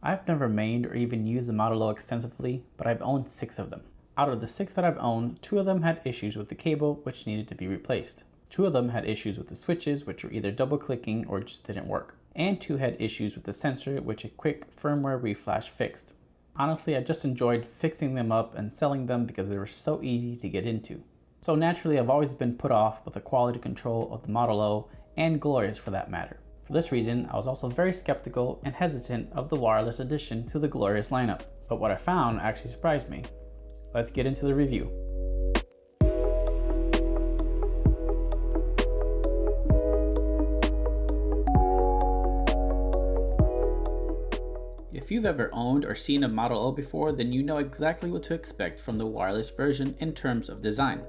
I've never made or even used the Model O extensively, but I've owned 6 of them. Out of the 6 that I've owned, 2 of them had issues with the cable, which needed to be replaced. 2 of them had issues with the switches, which were either double clicking or just didn't work. And 2 had issues with the sensor, which a quick firmware reflash fixed. Honestly, I just enjoyed fixing them up and selling them because they were so easy to get into. So naturally, I've always been put off with the quality control of the Model O, and Glorious for that matter. For this reason, I was also very skeptical and hesitant of the wireless addition to the Glorious lineup. But what I found actually surprised me. Let's get into the review. If you've ever owned or seen a Model O before, then you know exactly what to expect from the wireless version in terms of design.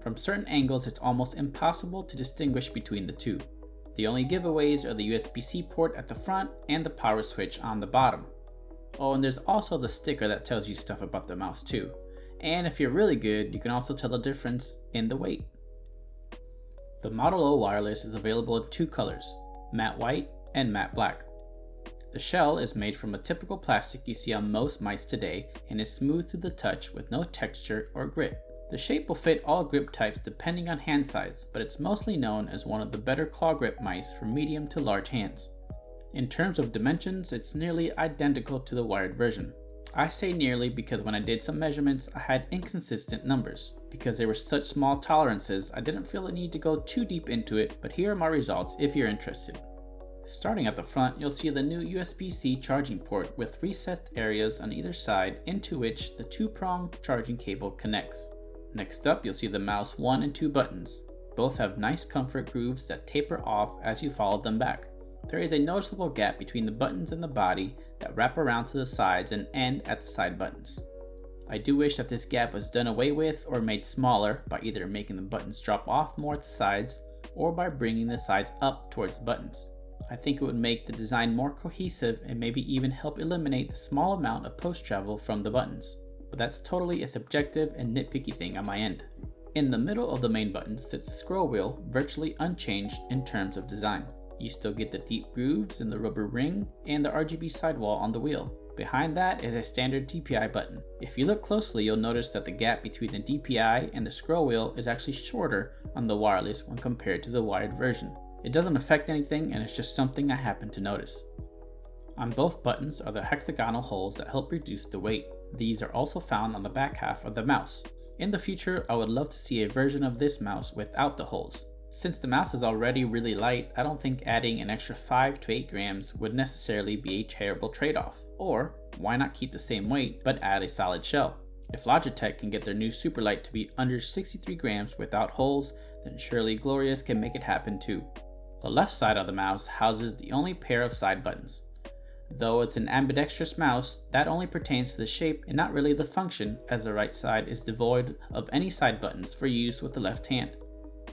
From certain angles, it's almost impossible to distinguish between the two. The only giveaways are the USB-C port at the front and the power switch on the bottom. Oh, and there's also the sticker that tells you stuff about the mouse too. And if you're really good, you can also tell the difference in the weight. The Model O wireless is available in 2 colors, matte white and matte black. The shell is made from a typical plastic you see on most mice today and is smooth to the touch with no texture or grip. The shape will fit all grip types depending on hand size, but it's mostly known as one of the better claw grip mice for medium to large hands. In terms of dimensions, it's nearly identical to the wired version. I say nearly because when I did some measurements, I had inconsistent numbers. Because they were such small tolerances, I didn't feel the need to go too deep into it, but here are my results if you're interested. Starting at the front, you'll see the new USB-C charging port with recessed areas on either side into which the 2-prong charging cable connects. Next up, you'll see the mouse 1 and 2 buttons. Both have nice comfort grooves that taper off as you follow them back. There is a noticeable gap between the buttons and the body that wrap around to the sides and end at the side buttons. I do wish that this gap was done away with or made smaller by either making the buttons drop off more at the sides or by bringing the sides up towards the buttons. I think it would make the design more cohesive and maybe even help eliminate the small amount of post travel from the buttons. But that's totally a subjective and nitpicky thing on my end. In the middle of the main button sits a scroll wheel, virtually unchanged in terms of design. You still get the deep grooves in the rubber ring and the RGB sidewall on the wheel. Behind that is a standard DPI button. If you look closely, you'll notice that the gap between the DPI and the scroll wheel is actually shorter on the wireless when compared to the wired version. It doesn't affect anything, and it's just something I happen to notice. On both buttons are the hexagonal holes that help reduce the weight. These are also found on the back half of the mouse. In the future, I would love to see a version of this mouse without the holes. Since the mouse is already really light, I don't think adding an extra 5 to 8 grams would necessarily be a terrible trade-off. Or, why not keep the same weight but add a solid shell? If Logitech can get their new Superlight to be under 63 grams without holes, then surely Glorious can make it happen too. The left side of the mouse houses the only pair of side buttons. Though it's an ambidextrous mouse, that only pertains to the shape and not really the function, as the right side is devoid of any side buttons for use with the left hand.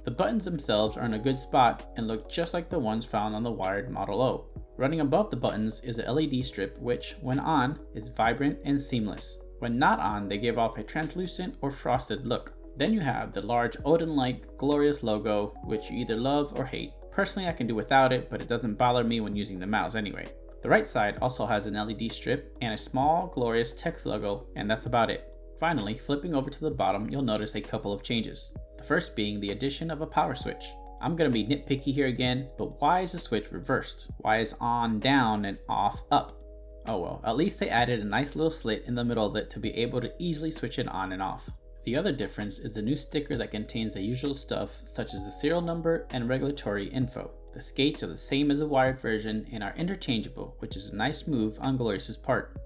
The buttons themselves are in a good spot and look just like the ones found on the wired Model O. Running above the buttons is a LED strip which, when on, is vibrant and seamless. When not on, they give off a translucent or frosted look. Then you have the large Odin-like Glorious logo, which you either love or hate. Personally, I can do without it, but it doesn't bother me when using the mouse anyway. The right side also has an LED strip and a small Glorious text logo, and that's about it. Finally, flipping over to the bottom, you'll notice a couple of changes. The first being the addition of a power switch. I'm going to be nitpicky here again, but why is the switch reversed? Why is on down and off up? Oh well, at least they added a nice little slit in the middle of it to be able to easily switch it on and off. The other difference is the new sticker that contains the usual stuff such as the serial number and regulatory info. The skates are the same as the wired version and are interchangeable, which is a nice move on Glorious's part.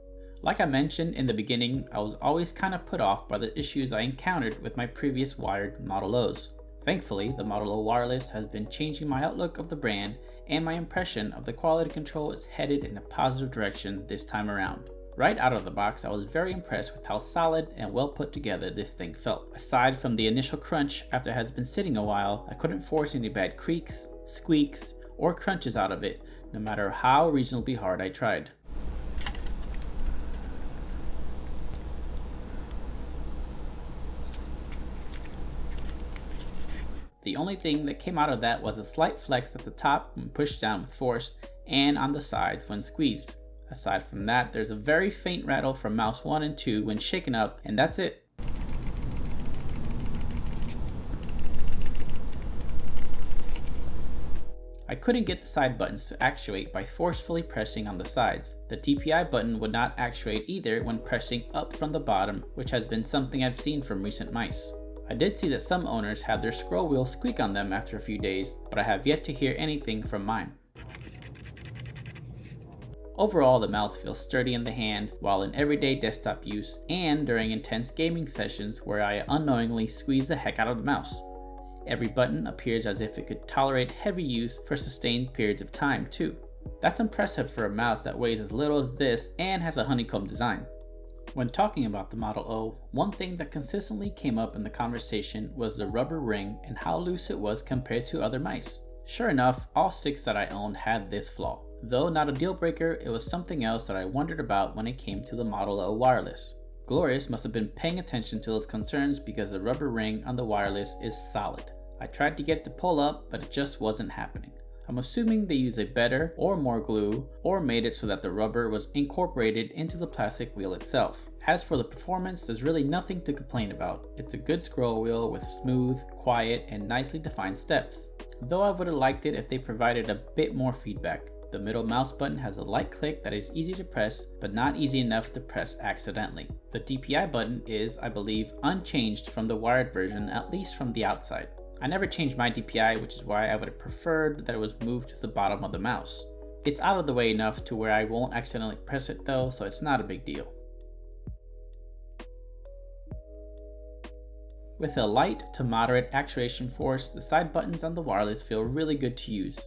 Like I mentioned in the beginning, I was always kind of put off by the issues I encountered with my previous wired Model O's. Thankfully, the Model O wireless has been changing my outlook of the brand, and my impression of the quality control is headed in a positive direction this time around. Right out of the box, I was very impressed with how solid and well put together this thing felt. Aside from the initial crunch after it has been sitting a while, I couldn't force any bad creaks, squeaks, or crunches out of it, no matter how reasonably hard I tried. The only thing that came out of that was a slight flex at the top when pushed down with force and on the sides when squeezed. Aside from that, there's a very faint rattle from mouse 1 and 2 when shaken up, and that's it. I couldn't get the side buttons to actuate by forcefully pressing on the sides. The DPI button would not actuate either when pressing up from the bottom, which has been something I've seen from recent mice. I did see that some owners had their scroll wheel squeak on them after a few days, but I have yet to hear anything from mine. Overall, the mouse feels sturdy in the hand while in everyday desktop use and during intense gaming sessions where I unknowingly squeeze the heck out of the mouse. Every button appears as if it could tolerate heavy use for sustained periods of time too. That's impressive for a mouse that weighs as little as this and has a honeycomb design. When talking about the Model O, one thing that consistently came up in the conversation was the rubber ring and how loose it was compared to other mice. Sure enough, all 6 that I owned had this flaw. Though not a deal breaker, it was something else that I wondered about when it came to the Model O wireless. Glorious must have been paying attention to those concerns because the rubber ring on the wireless is solid. I tried to get it to pull up, but it just wasn't happening. I'm assuming they used a better or more glue or made it so that the rubber was incorporated into the plastic wheel itself. As for the performance, there's really nothing to complain about. It's a good scroll wheel with smooth, quiet, and nicely defined steps. Though I would have liked it if they provided a bit more feedback. The middle mouse button has a light click that is easy to press, but not easy enough to press accidentally. The DPI button is, I believe, unchanged from the wired version, at least from the outside. I never changed my DPI, which is why I would have preferred that it was moved to the bottom of the mouse. It's out of the way enough to where I won't accidentally press it though, so it's not a big deal. With a light to moderate actuation force, the side buttons on the wireless feel really good to use.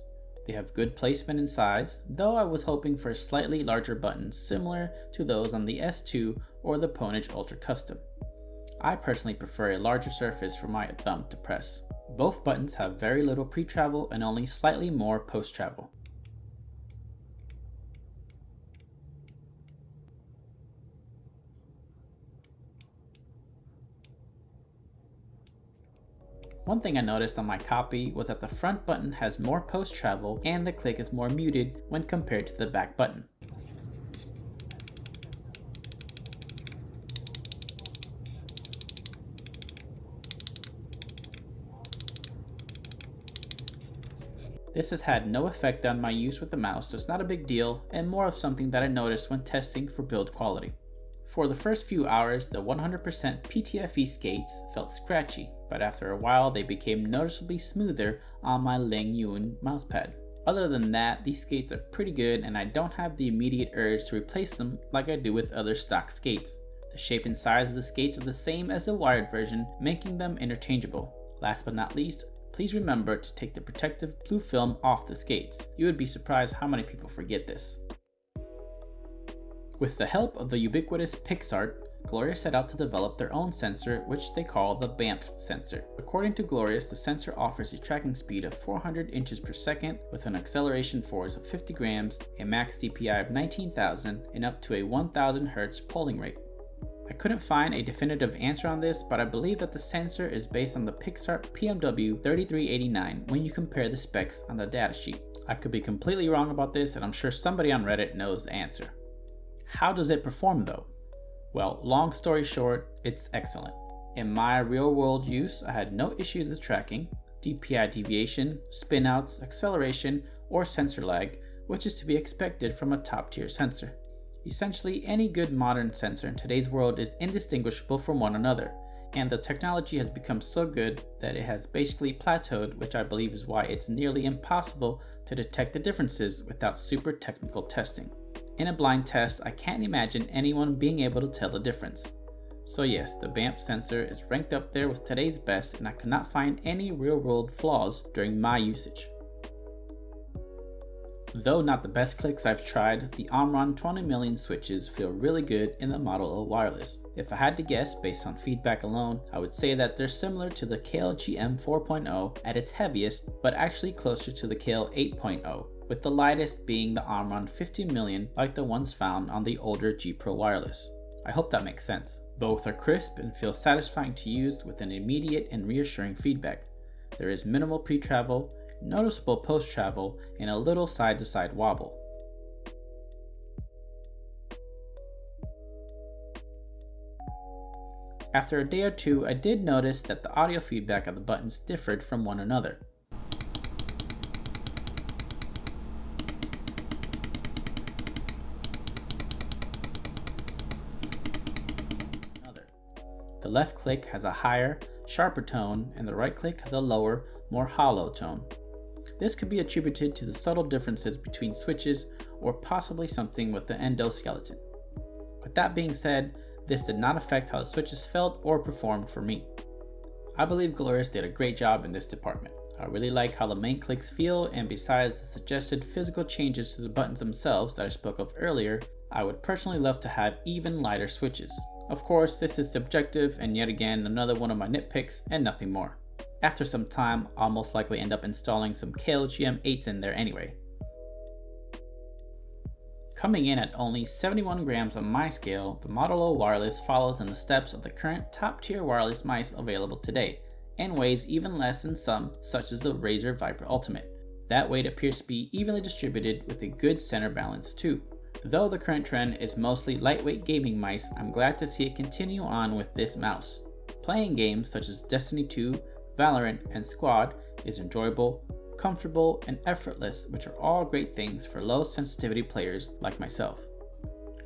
They have good placement and size, though I was hoping for slightly larger buttons similar to those on the S2 or the Ponage Ultra Custom. I personally prefer a larger surface for my thumb to press. Both buttons have very little pre-travel and only slightly more post-travel. One thing I noticed on my copy was that the front button has more post-travel and the click is more muted when compared to the back button. This has had no effect on my use with the mouse, so it's not a big deal and more of something that I noticed when testing for build quality. For the first few hours, the 100% PTFE skates felt scratchy, but after a while they became noticeably smoother on my Ling Yun mousepad. Other than that, these skates are pretty good and I don't have the immediate urge to replace them like I do with other stock skates. The shape and size of the skates are the same as the wired version, making them interchangeable. Last but not least, please remember to take the protective blue film off the skates. You would be surprised how many people forget this. With the help of the ubiquitous PixArt, Glorious set out to develop their own sensor, which they call the BAMF sensor. According to Glorious, the sensor offers a tracking speed of 400 inches per second with an acceleration force of 50 grams, a max DPI of 19,000, and up to a 1,000 Hz polling rate. I couldn't find a definitive answer on this, but I believe that the sensor is based on the PixArt PMW 3389 when you compare the specs on the datasheet. I could be completely wrong about this, and I'm sure somebody on Reddit knows the answer. How does it perform though? Well, long story short, it's excellent. In my real world use, I had no issues with tracking, DPI deviation, spinouts, acceleration, or sensor lag, which is to be expected from a top tier sensor. Essentially, any good modern sensor in today's world is indistinguishable from one another, and the technology has become so good that it has basically plateaued, which I believe is why it's nearly impossible to detect the differences without super technical testing. In a blind test, I can't imagine anyone being able to tell the difference. So yes, the BAMF sensor is ranked up there with today's best, and I could not find any real-world flaws during my usage. Though not the best clicks I've tried, the Omron 20 million switches feel really good in the Model O wireless. If I had to guess based on feedback alone, I would say that they're similar to the KLGM 4.0 at its heaviest, but actually closer to the KL 8.0, with the lightest being the Omron 50 million like the ones found on the older G Pro wireless. I hope that makes sense. Both are crisp and feel satisfying to use with an immediate and reassuring feedback. There is minimal pre-travel, noticeable post-travel, and a little side-to-side wobble. After a day or two, I did notice that the audio feedback of the buttons differed from one another. The left click has a higher, sharper tone, and the right click has a lower, more hollow tone. This could be attributed to the subtle differences between switches or possibly something with the endoskeleton. With that being said, this did not affect how the switches felt or performed for me. I believe Glorious did a great job in this department. I really like how the main clicks feel, and besides the suggested physical changes to the buttons themselves that I spoke of earlier, I would personally love to have even lighter switches. Of course, this is subjective and yet again another one of my nitpicks and nothing more. After some time, I'll most likely end up installing some KLGM 8s in there anyway. Coming in at only 71 grams on my scale, the Model O Wireless follows in the steps of the current top-tier wireless mice available today, and weighs even less than some, such as the Razer Viper Ultimate. That weight appears to be evenly distributed with a good center balance too. Though the current trend is mostly lightweight gaming mice, I'm glad to see it continue on with this mouse. Playing games such as Destiny 2, Valorant, and Squad is enjoyable, comfortable, and effortless, which are all great things for low sensitivity players like myself.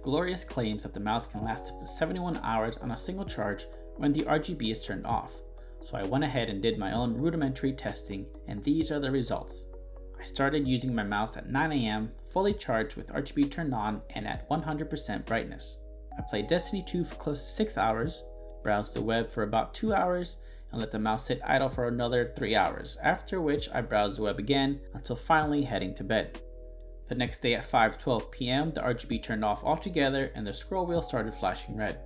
Glorious claims that the mouse can last up to 71 hours on a single charge when the RGB is turned off, so I went ahead and did my own rudimentary testing, and these are the results. I started using my mouse at 9 AM, fully charged with RGB turned on and at 100% brightness. I played Destiny 2 for close to 6 hours, browsed the web for about 2 hours, and let the mouse sit idle for another 3 hours, after which I browsed the web again until finally heading to bed. The next day at 5:12 PM, the RGB turned off altogether and the scroll wheel started flashing red.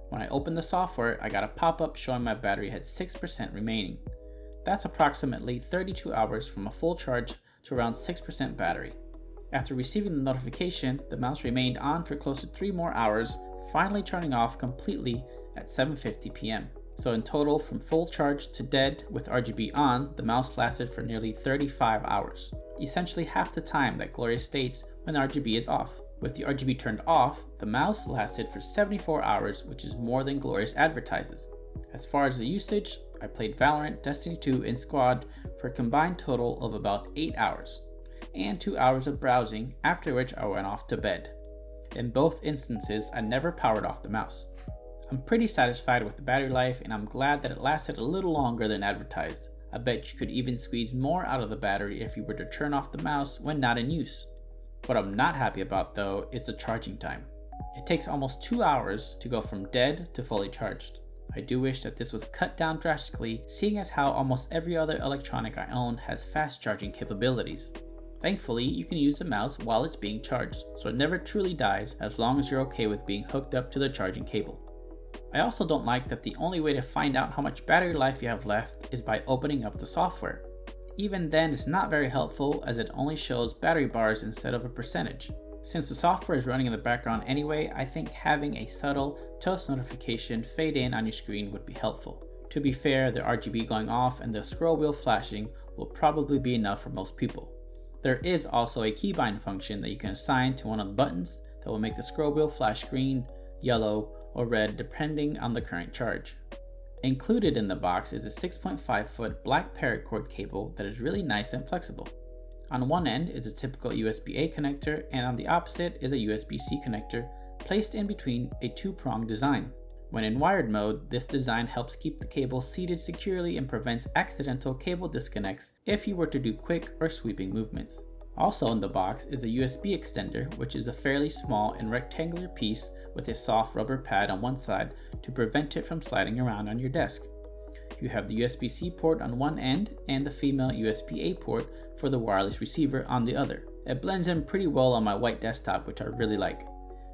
When I opened the software, I got a pop-up showing my battery had 6% remaining. That's approximately 32 hours from a full charge to around 6% battery. After receiving the notification, the mouse remained on for close to 3 more hours, finally turning off completely at 7:50 PM. So in total, from full charge to dead with RGB on, the mouse lasted for nearly 35 hours. Essentially half the time that Glorious states when the RGB is off. With the RGB turned off, the mouse lasted for 74 hours, which is more than Glorious advertises. As far as the usage, I played Valorant, Destiny 2, and Squad for a combined total of about 8 hours, and 2 hours of browsing, after which I went off to bed. In both instances, I never powered off the mouse. I'm pretty satisfied with the battery life, and I'm glad that it lasted a little longer than advertised. I bet you could even squeeze more out of the battery if you were to turn off the mouse when not in use. What I'm not happy about though is the charging time. It takes almost 2 hours to go from dead to fully charged. I do wish that this was cut down drastically, seeing as how almost every other electronic I own has fast charging capabilities. Thankfully, you can use the mouse while it's being charged, so it never truly dies as long as you're okay with being hooked up to the charging cable. I also don't like that the only way to find out how much battery life you have left is by opening up the software. Even then, it's not very helpful as it only shows battery bars instead of a percentage. Since the software is running in the background anyway, I think having a subtle toast notification fade in on your screen would be helpful. To be fair, the RGB going off and the scroll wheel flashing will probably be enough for most people. There is also a keybind function that you can assign to one of the buttons that will make the scroll wheel flash green, yellow, or red depending on the current charge. Included in the box is a 6.5-foot black paracord cable that is really nice and flexible. On one end is a typical USB-A connector, and on the opposite is a USB-C connector placed in between a 2-pronged design. When in wired mode, this design helps keep the cable seated securely and prevents accidental cable disconnects if you were to do quick or sweeping movements. Also in the box is a USB extender, which is a fairly small and rectangular piece with a soft rubber pad on one side to prevent it from sliding around on your desk. You have the USB-C port on one end and the female USB-A port for the wireless receiver on the other. It blends in pretty well on my white desktop, which I really like.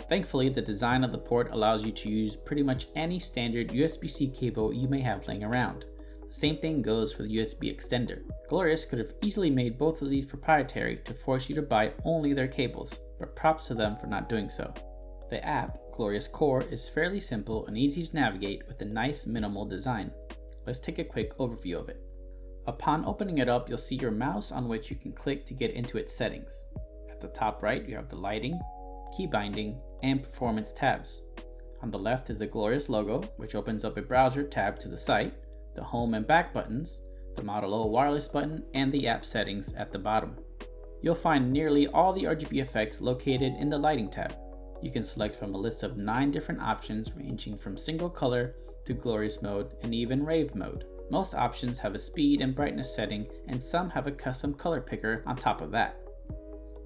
Thankfully, the design of the port allows you to use pretty much any standard USB-C cable you may have laying around. The same thing goes for the USB extender. Glorious could have easily made both of these proprietary to force you to buy only their cables, but props to them for not doing so. The app, Glorious Core, is fairly simple and easy to navigate with a nice minimal design. Let's take a quick overview of it. Upon opening it up, you'll see your mouse on which you can click to get into its settings. At the top right, you have the lighting, key binding, and performance tabs. On the left is the glorious logo, which opens up a browser tab to the site, the home and back buttons, the Model O wireless button, and the app settings at the bottom. You'll find nearly all the RGB effects located in the lighting tab. You can select from a list of 9 different options ranging from single color to glorious mode and even rave mode. Most options have a speed and brightness setting, and some have a custom color picker on top of that.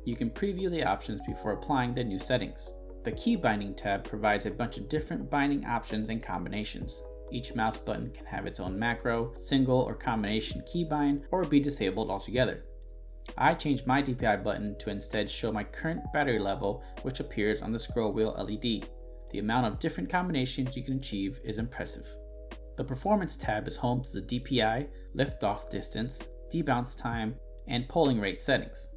You can preview the options before applying the new settings. The key binding tab provides a bunch of different binding options and combinations. Each mouse button can have its own macro, single or combination keybind, or be disabled altogether. I changed my DPI button to instead show my current battery level, which appears on the scroll wheel LED. The amount of different combinations you can achieve is impressive. The Performance tab is home to the DPI, liftoff distance, debounce time, and polling rate settings.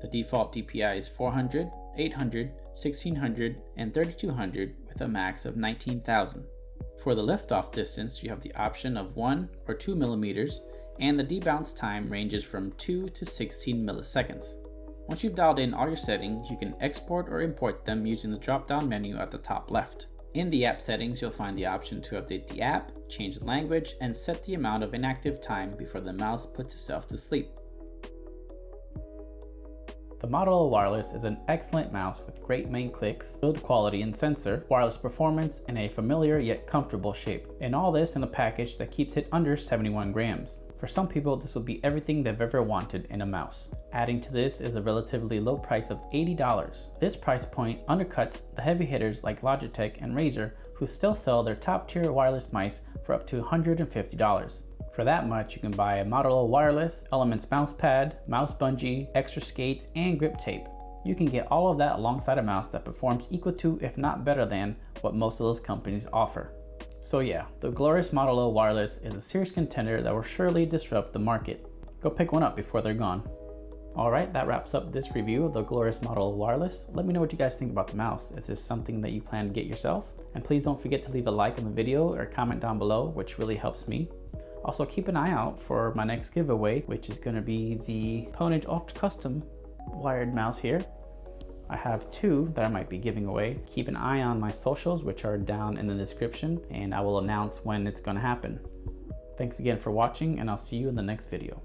The default DPI is 400, 800, 1600, and 3200 with a max of 19,000. For the liftoff distance, you have the option of 1 or 2 millimeters, and the debounce time ranges from 2 to 16 milliseconds. Once you've dialed in all your settings, you can export or import them using the drop-down menu at the top left. In the app settings, you'll find the option to update the app, change the language, and set the amount of inactive time before the mouse puts itself to sleep. The Model O Wireless is an excellent mouse with great main clicks, build quality and sensor, wireless performance, and a familiar yet comfortable shape. And all this in a package that keeps it under 71 grams. For some people, this will be everything they've ever wanted in a mouse. Adding to this is a relatively low price of $80. This price point undercuts the heavy hitters like Logitech and Razer, who still sell their top tier wireless mice for up to $150. For that much, you can buy a Model O Wireless, Elements mouse pad, mouse bungee, extra skates, and grip tape. You can get all of that alongside a mouse that performs equal to, if not better than, what most of those companies offer. So yeah, the glorious Model O Wireless is a serious contender that will surely disrupt the market. Go pick one up before they're gone. Alright, that wraps up this review of the glorious Model O Wireless. Let me know what you guys think about the mouse, if there's something that you plan to get yourself. And please don't forget to leave a like on the video or comment down below, which really helps me. Also keep an eye out for my next giveaway, which is going to be the Ponage Ultra Custom wired mouse here. I have 2 that I might be giving away. Keep an eye on my socials, which are down in the description, and I will announce when it's going to happen. Thanks again for watching, and I'll see you in the next video.